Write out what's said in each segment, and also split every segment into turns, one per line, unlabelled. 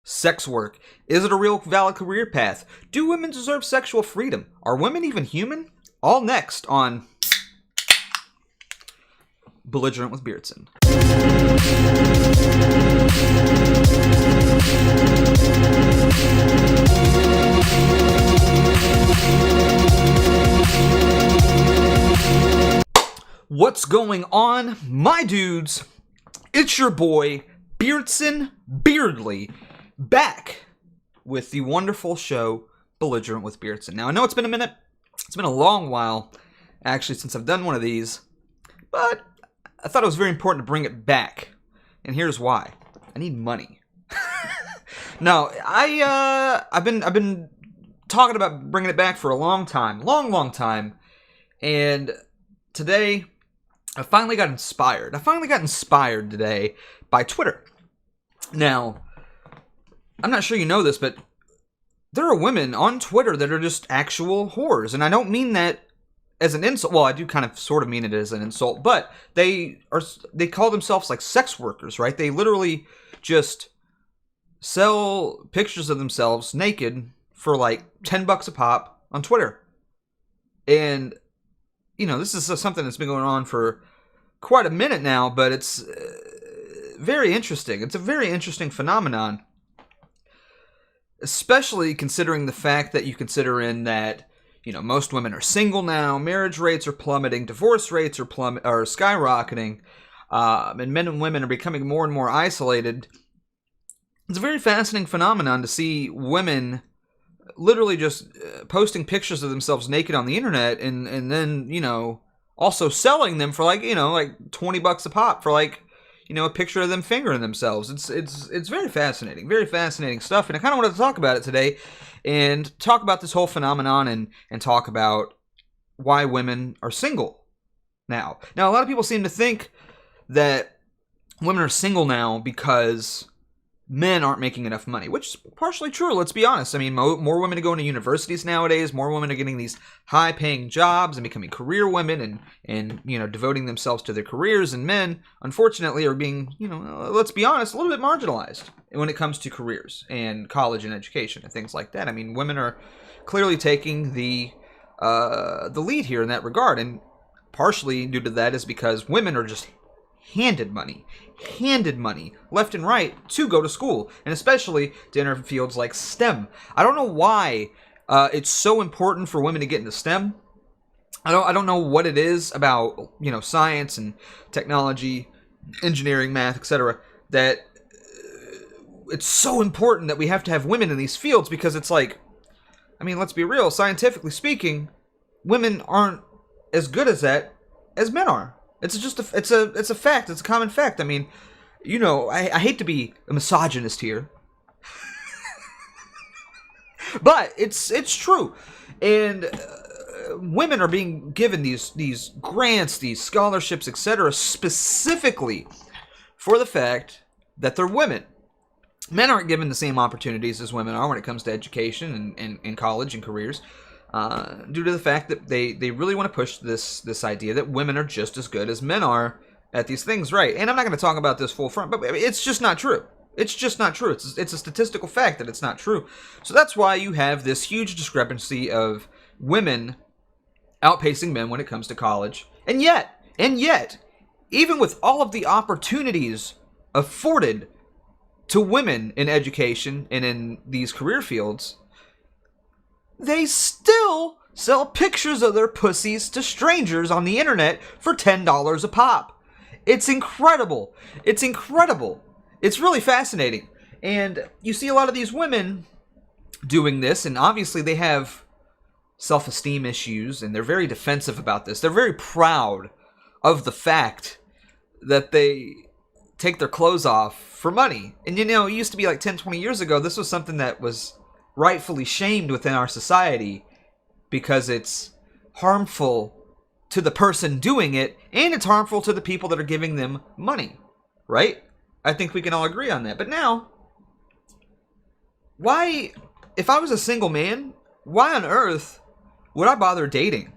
Sex work. Is it a real valid career path? Do women deserve sexual freedom? Are women even human? All next on Belligerent with Beardson. What's going on, my dudes? It's your boy, Beardson Beardly, back with the wonderful show, Belligerent with Beardson. Now, I know it's been a minute. It's been a long while, actually, since I've done one of these. But I thought it was very important to bring it back. And here's why. I need money. No, I've been talking about bringing it back for a long time. Long time. And today, I finally got inspired. Today by Twitter. Now, I'm not sure you know this, but there are women on Twitter that are just actual whores. And I don't mean that as an insult. Well, I do kind of sort of mean it as an insult, but they call themselves like sex workers, right? They literally just sell pictures of themselves naked for like $10 a pop on Twitter. And you know, this is something that's been going on for quite a minute now, but it's very interesting. It's a very interesting phenomenon, especially considering the fact that you consider in that, you know, most women are single now, marriage rates are plummeting, divorce rates are skyrocketing, and men and women are becoming more and more isolated. It's a very fascinating phenomenon to see women literally just posting pictures of themselves naked on the internet and then, you know, also selling them for like, you know, like $20 a pop for like, you know, a picture of them fingering themselves. It's very fascinating stuff. And I kind of wanted to talk about it today and talk about this whole phenomenon and talk about why women are single now. Now, a lot of people seem to think that women are single now because men aren't making enough money, which is partially true, let's be honest. I mean, more women are going to universities nowadays, more women are getting these high-paying jobs and becoming career women and you know, devoting themselves to their careers, and men, unfortunately, are being, you know, let's be honest, a little bit marginalized when it comes to careers and college and education and things like that. I mean, women are clearly taking the lead here in that regard, and partially due to that is because women are just handed money left and right to go to school, and especially to enter fields like STEM. I don't know why it's so important for women to get into STEM. I don't know what it is about, you know, science and technology, engineering, math, etc., that it's so important that we have to have women in these fields, because it's like, I mean, let's be real, scientifically speaking, women aren't as good as that as men are. It's just it's a fact. It's a common fact. I mean, you know, I hate to be a misogynist here, but it's true. And women are being given these grants, these scholarships, etc., specifically for the fact that they're women. Men aren't given the same opportunities as women are when it comes to education and college and careers. Due to the fact that they really want to push this idea that women are just as good as men are at these things, right? And I'm not going to talk about this full front, but it's just not true. It's just not true. It's a statistical fact that it's not true. So that's why you have this huge discrepancy of women outpacing men when it comes to college. And yet, even with all of the opportunities afforded to women in education and in these career fields, they still sell pictures of their pussies to strangers on the internet for $10 a pop. It's incredible. It's really fascinating. And you see a lot of these women doing this, and obviously they have self-esteem issues, and they're very defensive about this. They're very proud of the fact that they take their clothes off for money. And you know, it used to be like 10, 20 years ago, this was something that was rightfully shamed within our society because it's harmful to the person doing it, and it's harmful to the people that are giving them money, right? I think we can all agree on that. But now, why, if I was a single man, why on earth would I bother dating?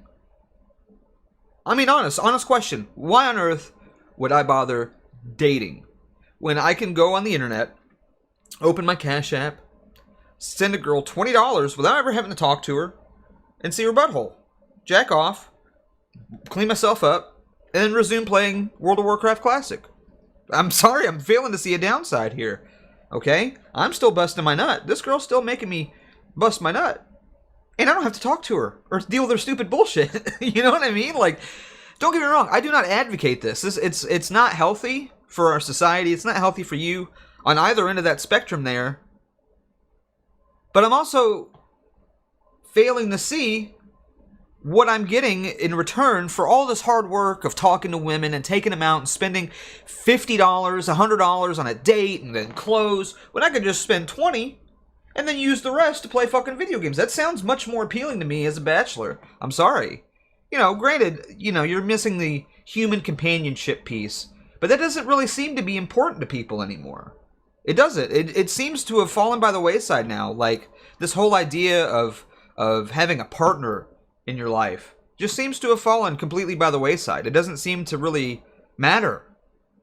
I mean, honest question. Why on earth would I bother dating when I can go on the internet open my Cash App, send a girl $20 without ever having to talk to her, and see her butthole. Jack off, clean myself up, and then resume playing World of Warcraft Classic. I'm sorry, I'm failing to see a downside here. Okay? I'm still busting my nut. This girl's still making me bust my nut. And I don't have to talk to her or deal with her stupid bullshit. You know what I mean? Like, don't get me wrong. I do not advocate this. It's not healthy for our society. It's not healthy for you on either end of that spectrum there. But I'm also failing to see what I'm getting in return for all this hard work of talking to women and taking them out and spending $50, $100 on a date and then clothes, when I could just spend $20 and then use the rest to play fucking video games. That sounds much more appealing to me as a bachelor. I'm sorry. Granted, you're missing the human companionship piece, but that doesn't really seem to be important to people anymore. It doesn't. It seems to have fallen by the wayside now. Like, this whole idea of having a partner in your life just seems to have fallen completely by the wayside. It doesn't seem to really matter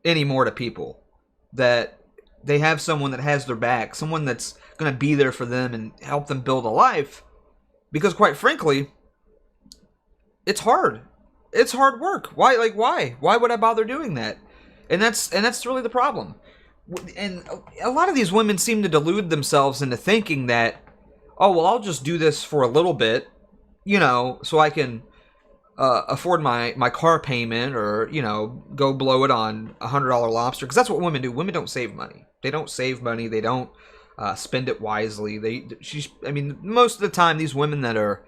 anymore to people that they have someone that has their back, someone that's going to be there for them and help them build a life. Because quite frankly, it's hard. It's hard work. Why? Why would I bother doing that? And that's really the problem. And a lot of these women seem to delude themselves into thinking that, oh, well, I'll just do this for a little bit, so I can afford my car payment or, go blow it on $100 lobster. Because that's what women do. Women don't save money. They don't save money. They don't spend it wisely. Most of the time, these women that are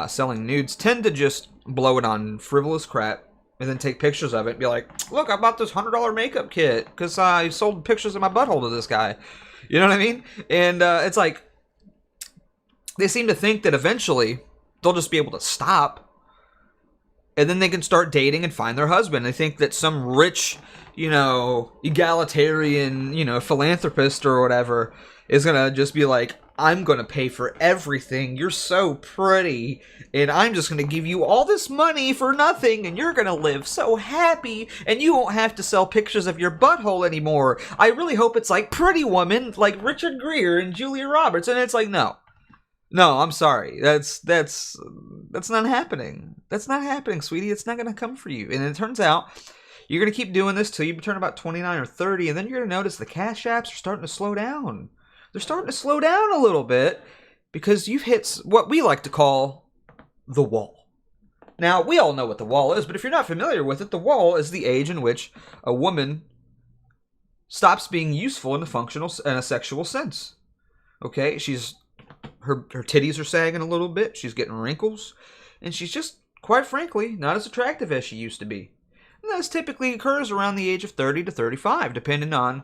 selling nudes tend to just blow it on frivolous crap and then take pictures of it and be like, look, I bought this $100 makeup kit because I sold pictures of my butthole to this guy. You know what I mean? And it's like, they seem to think that eventually they'll just be able to stop and then they can start dating and find their husband. They think that some rich, egalitarian, philanthropist or whatever is going to just be like, I'm going to pay for everything. You're so pretty. And I'm just going to give you all this money for nothing. And you're going to live so happy. And you won't have to sell pictures of your butthole anymore. I really hope it's like Pretty Woman, like Richard Gere and Julia Roberts. And it's like, no. No, I'm sorry. That's not happening. That's not happening, sweetie. It's not going to come for you. And it turns out you're going to keep doing this till you turn about 29 or 30. And then you're going to notice the cash apps are starting to slow down. They're starting to slow down a little bit because you've hit what we like to call the wall. Now, we all know what the wall is, but if you're not familiar with it, the wall is the age in which a woman stops being useful in a sexual sense. Okay? Her titties are sagging a little bit, she's getting wrinkles, and she's just, quite frankly, not as attractive as she used to be. And this typically occurs around the age of 30 to 35, depending on,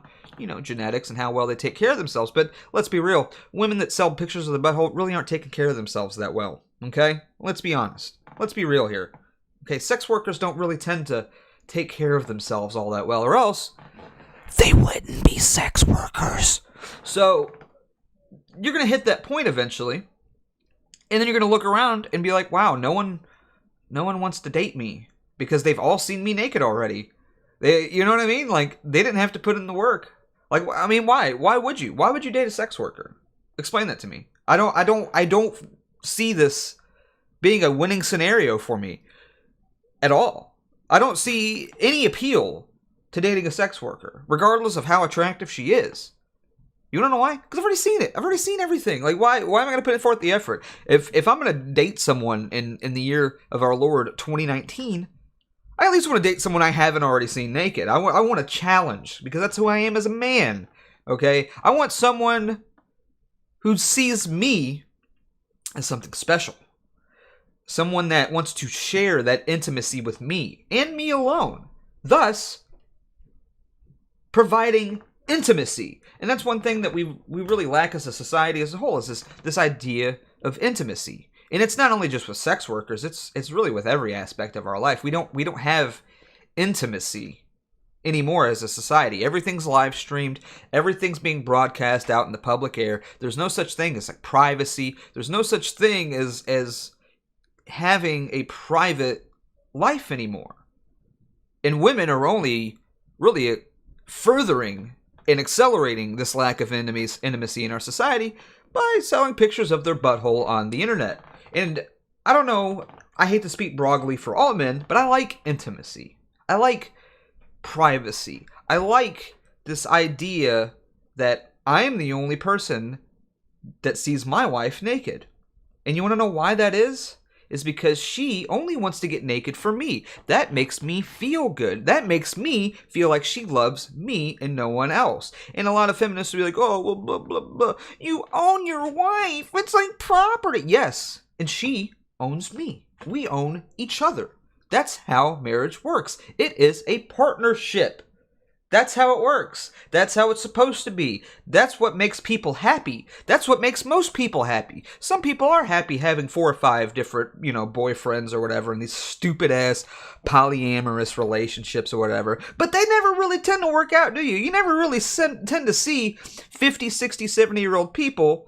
genetics and how well they take care of themselves. But let's be real. Women that sell pictures of the butthole really aren't taking care of themselves that well. Okay? Let's be honest. Let's be real here. Okay? Sex workers don't really tend to take care of themselves all that well, or else they wouldn't be sex workers. So you're going to hit that point eventually, and then you're going to look around and be like, wow, no one wants to date me because they've all seen me naked already. You know what I mean? Like, they didn't have to put in the work. Like, I mean, why? Why would you? Why would you date a sex worker? Explain that to me. I don't see this being a winning scenario for me at all. I don't see any appeal to dating a sex worker, regardless of how attractive she is. You don't know why? Because I've already seen it. I've already seen everything. Like, why am I going to put forth the effort? If I'm going to date someone in the year of our Lord 2019, I at least want to date someone I haven't already seen naked. I want a challenge, because that's who I am as a man. Okay? I want someone who sees me as something special. Someone that wants to share that intimacy with me, and me alone. Thus, providing intimacy. And that's one thing that we really lack as a society as a whole, is this idea of intimacy. And it's not only just with sex workers, it's really with every aspect of our life. We don't have intimacy anymore as a society. Everything's live streamed, everything's being broadcast out in the public air. There's no such thing as like privacy. There's no such thing as having a private life anymore. And women are only really furthering and accelerating this lack of intimacy in our society by selling pictures of their butthole on the internet. And I don't know, I hate to speak broadly for all men, but I like intimacy. I like privacy. I like this idea that I am the only person that sees my wife naked. And you want to know why that is? Is because she only wants to get naked for me. That makes me feel good. That makes me feel like she loves me and no one else. And a lot of feminists will be like, oh, well, blah, blah, blah. You own your wife. It's like property. Yes. And she owns me. We own each other. That's how marriage works. It is a partnership. That's how it works. That's how it's supposed to be. That's what makes people happy. That's what makes most people happy. Some people are happy having 4 or 5 different, boyfriends or whatever in these stupid-ass polyamorous relationships or whatever. But they never really tend to work out, do you? You never really tend to see 50, 60, 70-year-old people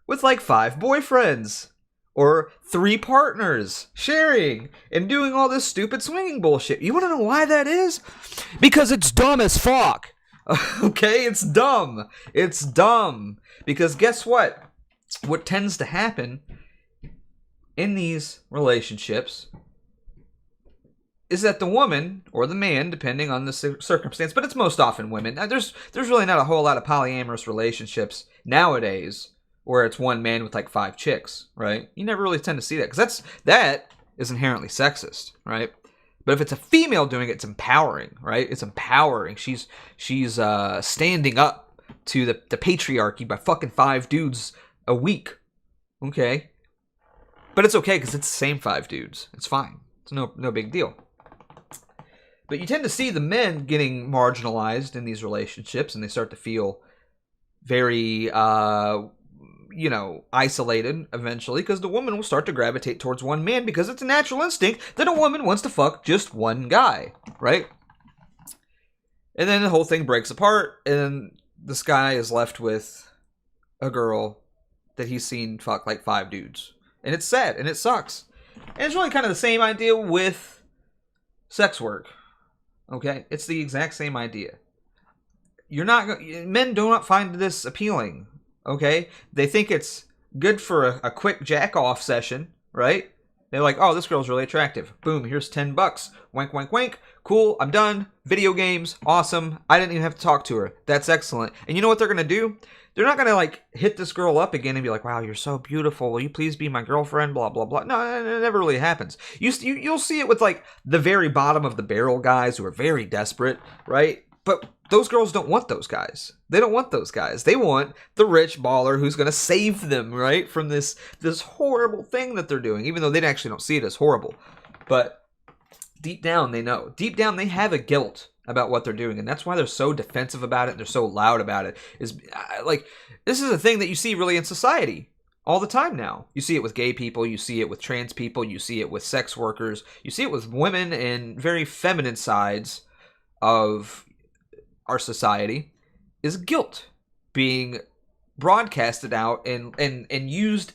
with like 5 boyfriends. Or 3 partners sharing and doing all this stupid swinging bullshit. You want to know why that is? Because it's dumb as fuck. Okay? It's dumb. It's dumb. Because guess what? What tends to happen in these relationships is that the woman, or the man, depending on the circumstance, but it's most often women. Now, there's really not a whole lot of polyamorous relationships nowadays where it's one man with like 5 chicks, right? You never really tend to see that, because that is inherently sexist, right? But if it's a female doing it, it's empowering, right? It's empowering. She's standing up to the patriarchy by fucking 5 dudes a week, okay? But it's okay, because it's the same 5 dudes. It's fine. It's no big deal. But you tend to see the men getting marginalized in these relationships, and they start to feel very isolated eventually, because the woman will start to gravitate towards one man because it's a natural instinct that a woman wants to fuck just one guy, right? And then the whole thing breaks apart, and this guy is left with a girl that he's seen fuck like 5 dudes. And it's sad, and it sucks. And it's really kind of the same idea with sex work, okay? It's the exact same idea. Men do not find this appealing. Okay? They think it's good for a quick jack-off session, right? They're like, oh, this girl's really attractive. Boom, here's $10. Wink, wink, wink. Cool, I'm done. Video games, awesome. I didn't even have to talk to her. That's excellent. And you know what they're going to do? They're not going to, hit this girl up again and be like, wow, you're so beautiful. Will you please be my girlfriend? Blah, blah, blah. No, it never really happens. You'll see it with, the very bottom of the barrel guys who are very desperate, right? But those girls don't want those guys. They don't want those guys. They want the rich baller who's going to save them, right, from this horrible thing that they're doing, even though they actually don't see it as horrible. But deep down, they know. Deep down, they have a guilt about what they're doing, and that's why they're so defensive about it and they're so loud about it. This is a thing that you see really in society all the time now. You see it with gay people. You see it with trans people. You see it with sex workers. You see it with women and very feminine sides of our society, is guilt being broadcasted out and used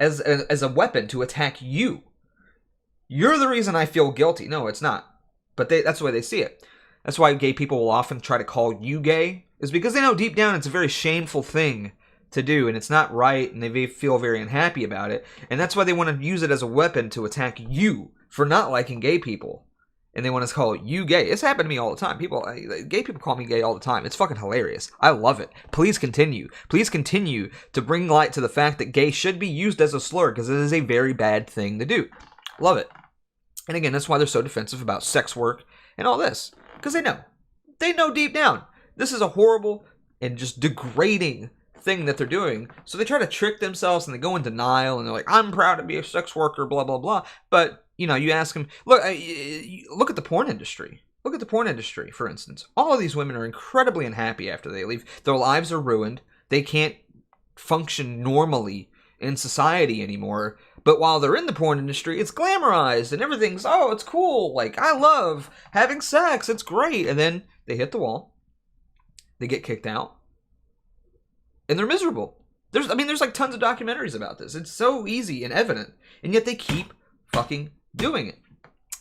as a weapon to attack you. You're the reason I feel guilty. No, it's not. But that's the way they see it. That's why gay people will often try to call you gay, is because they know deep down it's a very shameful thing to do, and it's not right, and they feel very unhappy about it. And that's why they want to use it as a weapon to attack you for not liking gay people. And they want to call you gay. It's happened to me all the time. Gay people call me gay all the time. It's fucking hilarious. I love it. Please continue. Please continue to bring light to the fact that gay should be used as a slur, because it is a very bad thing to do. Love it. And again, that's why they're so defensive about sex work and all this. Because they know. They know deep down. This is a horrible and just degrading thing that they're doing. So they try to trick themselves, and they go in denial, and they're like, I'm proud to be a sex worker, blah, blah, blah. But you ask them, look at the porn industry. Look at the porn industry, for instance. All of these women are incredibly unhappy after they leave. Their lives are ruined. They can't function normally in society anymore. But while they're in the porn industry, it's glamorized, and everything's, oh, it's cool. I love having sex. It's great. And then they hit the wall. They get kicked out. And they're miserable. There's tons of documentaries about this. It's so easy and evident. And yet they keep fucking doing it.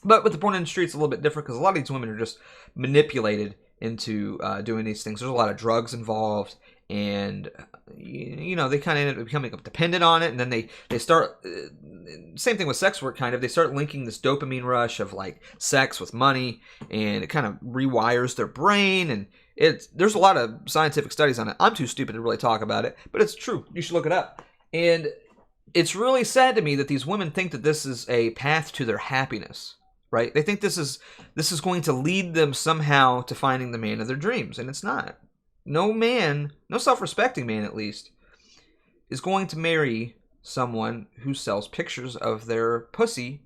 But with the porn industry, it's a little bit different, because a lot of these women are just manipulated into doing these things. There's a lot of drugs involved, and they kind of end up becoming dependent on it, and then they start same thing with sex work. Kind of, they start linking this dopamine rush of like sex with money, and it kind of rewires their brain. And there's a lot of scientific studies on it. I'm too stupid to really talk about it, but it's true. You should look it up. And it's really sad to me that these women think that this is a path to their happiness. Right? They think this is going to lead them somehow to finding the man of their dreams, and it's not. No man, no self-respecting man at least, is going to marry someone who sells pictures of their pussy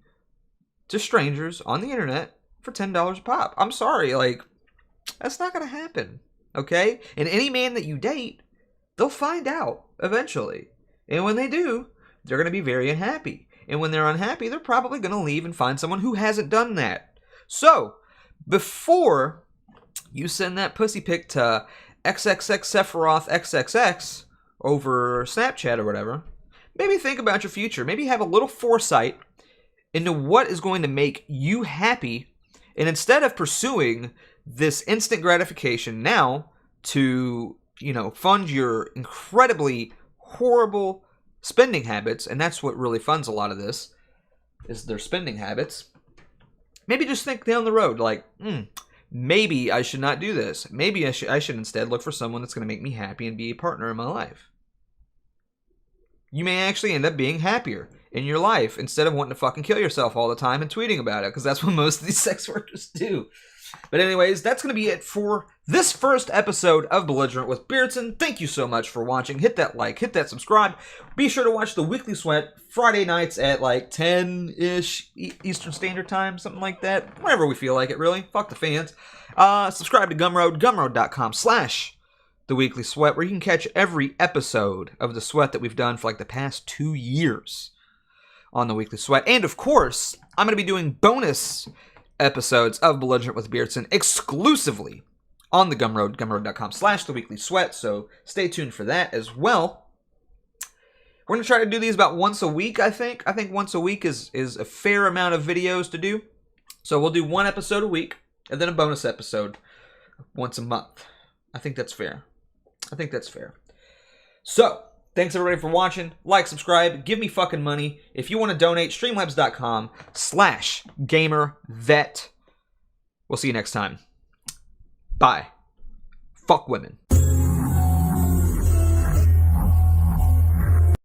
to strangers on the internet for $10 a pop. I'm sorry, like, that's not going to happen, okay? And any man that you date, they'll find out eventually. And when they do, they're going to be very unhappy. And when they're unhappy, they're probably going to leave and find someone who hasn't done that. So, before you send that pussy pic to XXX Sephiroth XXX over Snapchat or whatever, maybe think about your future. Maybe have a little foresight into what is going to make you happy. And instead of pursuing this instant gratification now to, fund your incredibly horrible spending habits, and that's what really funds a lot of this, is their spending habits. Maybe just think down the road, like, maybe I should not do this. Maybe I should instead look for someone that's going to make me happy and be a partner in my life. You may actually end up being happier in your life instead of wanting to fucking kill yourself all the time and tweeting about it, because that's what most of these sex workers do. But anyways, that's going to be it for this first episode of Belligerent with Beardson. Thank you so much for watching. Hit that like, hit that subscribe. Be sure to watch the Weekly Sweat Friday nights at like 10-ish Eastern Standard Time, something like that. Whenever we feel like it, really. Fuck the fans. Subscribe to Gumroad, gumroad.com/The Weekly Sweat, where you can catch every episode of The Sweat that we've done for like the past 2 years on The Weekly Sweat. And of course, I'm going to be doing bonus episodes of Belligerent with Beardson exclusively on the Gumroad, gumroad.com/The Weekly Sweat, so stay tuned for that as well. We're going to try to do these about once a week, I think. I think once a week is a fair amount of videos to do. So we'll do one episode a week, and then a bonus episode once a month. I think that's fair. So, thanks everybody for watching. Like, subscribe, give me fucking money. If you want to donate, streamlabs.com/gamervet. We'll see you next time. Bye. Fuck women.